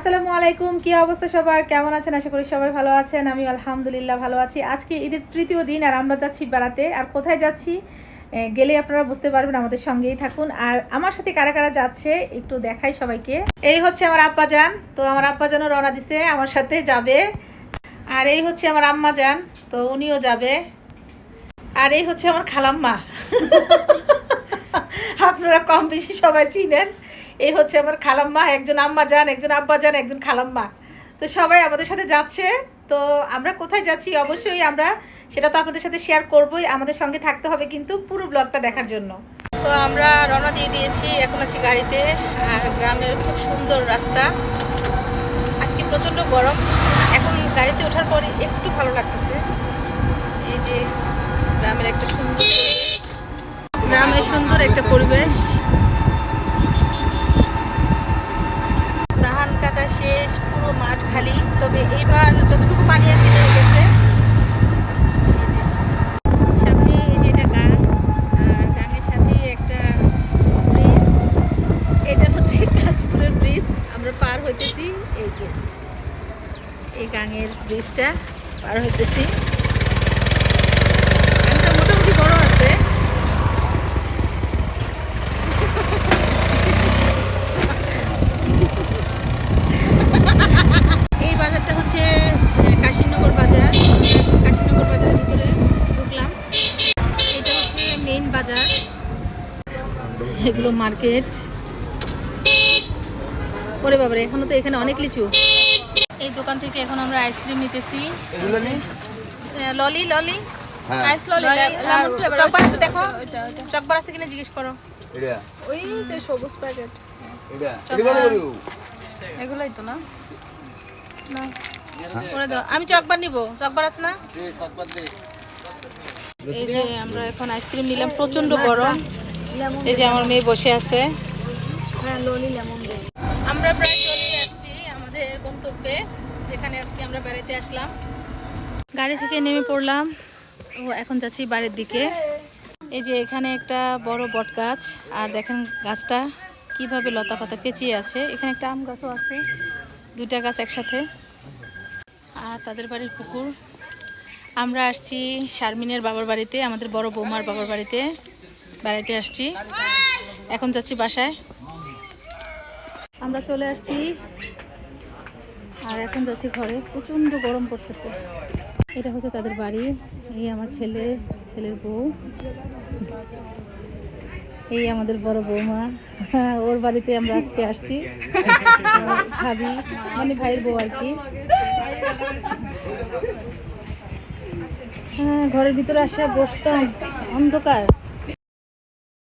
আসসালামু আলাইকুম, কি অবস্থা সবার? কেমন আছেন? আশা করি সবাই ভালো আছেন। আমি আলহামদুলিল্লাহ ভালো আছি। আজকে ঈদের তৃতীয় দিন আর আমরা যাচ্ছি বেড়াতে। আর কোথায় যাচ্ছি গেলে আপনারা বুঝতে পারবেন, আমাদের সঙ্গেই থাকুন। আর আমার সাথে কারা কারা যাচ্ছে একটু দেখাই সবাইকে। এই হচ্ছে আমার আব্বাজান, তো আমার আব্বাজানও রওনা দিছে, আমার সাথে যাবে। আর এই হচ্ছে আমার আম্মাজান, তো উনিও যাবে। আর এই হচ্ছে আমার খালাম্মা আপনারা কম বেশি সবাই চিনেন। এই হচ্ছে আমার খালাম্মা, একজন আম্মা যান, একজন আব্বা যান, একজন খালাম্মা। তো সবাই আমাদের সাথে যাচ্ছে। তো আমরা কোথায় যাচ্ছি অবশ্যই আমরা সেটা তো আপনাদের সাথে শেয়ার করবই। আমাদের সঙ্গে থাকতে হবে কিন্তু পুরো ব্লগটা দেখার জন্য। তো আমরা রওনা দিয়ে দিয়েছি, এখন আছি গাড়িতে। আর গ্রামের খুব সুন্দর রাস্তা, আজকে প্রচণ্ড গরম। এখন গাড়িতে ওঠার পরে একটু ভালো লাগতেছে। এই যে গ্রামের একটা সুন্দর গ্রামের সুন্দর একটা পরিবেশ। ধান কাটা শেষ, পুরো মাঠ খালি। তবে এইবার যতটুকু পানি আসছে নেমে গেছে। সামনে এই যে এটা গাং, আর গাঙের সাথে একটা ব্রিজ। এটা হচ্ছে কাঁচপুরের ব্রিজ, আমরা পার হইতেছি। এই যে এই গাঙের ব্রিজটা পার হইতেছি। গাংটা মোটামুটি বড় আছে। এই বাজারটা হচ্ছে কাশীনগর বাজার। কাশীনগর বাজারের ভিতরে ঢুকলাম। এটা হচ্ছে মেইন বাজার, এগুলো মার্কেট। ওরে বাবারে, এখনো তো এখানে অনেক লিচু। এই দোকান থেকে এখন আমরা আইসক্রিম নিতেছি। ললি ললি আইস ললি, লেমন ফ্লেভার। চকবার আছে দেখো, চকবার আছে কিনা জিজ্ঞেস করো। এটা ওই যে সবুজ প্যাকেট, এটা এগুলাই তো না? না করে দাও, আমি চকবার নিব। চকবার আছে না? এই যে আমরা এখন আইসক্রিম নিলাম, প্রচন্ড গরম। এই যে আমার মেয়ে বসে আছে। আমরা প্রায় চলে আসছি আমাদের গন্তব্যে, যেখানে আজকে আমরা বেড়াতে আসলাম। গাড়ি থেকে নেমে পড়লাম ও এখন যাচ্ছি বাড়ির দিকে। এই যে এখানে একটা বড় বট গাছ, আর দেখেন গাছটা কিভাবে লতা পাতা পেঁচিয়ে আছে। এখানে একটা আম গাছও আছে, দুইটা গাছ একসাথে। আর তাদের বাড়ির পুকুর। আমরা আসছি শারমিনের বাবার বাড়িতে, আমাদের বড় বৌমার বাবার বাড়িতে বেড়াতে আসছি। এখন যাচ্ছি বাসায়। আমরা চলে আসছি আর এখন যাচ্ছি ঘরে। প্রচণ্ড গরম পড়তেছে। এটা হচ্ছে তাদের বাড়ি। এই আমার ছেলের বউ, এই আমাদের বড় বৌমা, ওর বাড়িতে আমরা আজকে আসছি। ভাবি মানে ভাইয়ের বউ আর কি। হ্যাঁ, ঘরের ভিতরে আসে বসতাম, অন্ধকার।